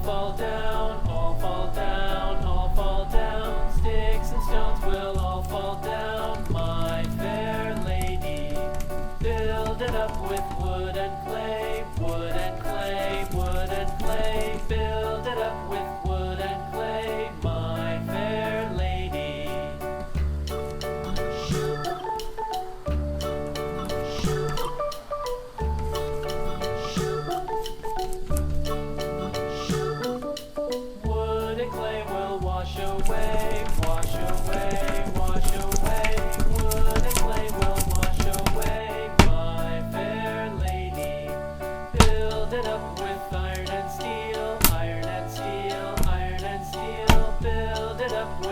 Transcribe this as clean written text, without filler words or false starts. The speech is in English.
fall down, all fall down, all fall down. Sticks and stones will all fall down. My fair lady, build it up with wood and clay, wood and clay, wood and clay. Build it up with wood and clay, my fair lady. Wood and clay will wash away, wash away, wash away. Wood and clay will wash away, my fair lady. Build it up with iron and steel, iron and steel, iron and steel. Build it up with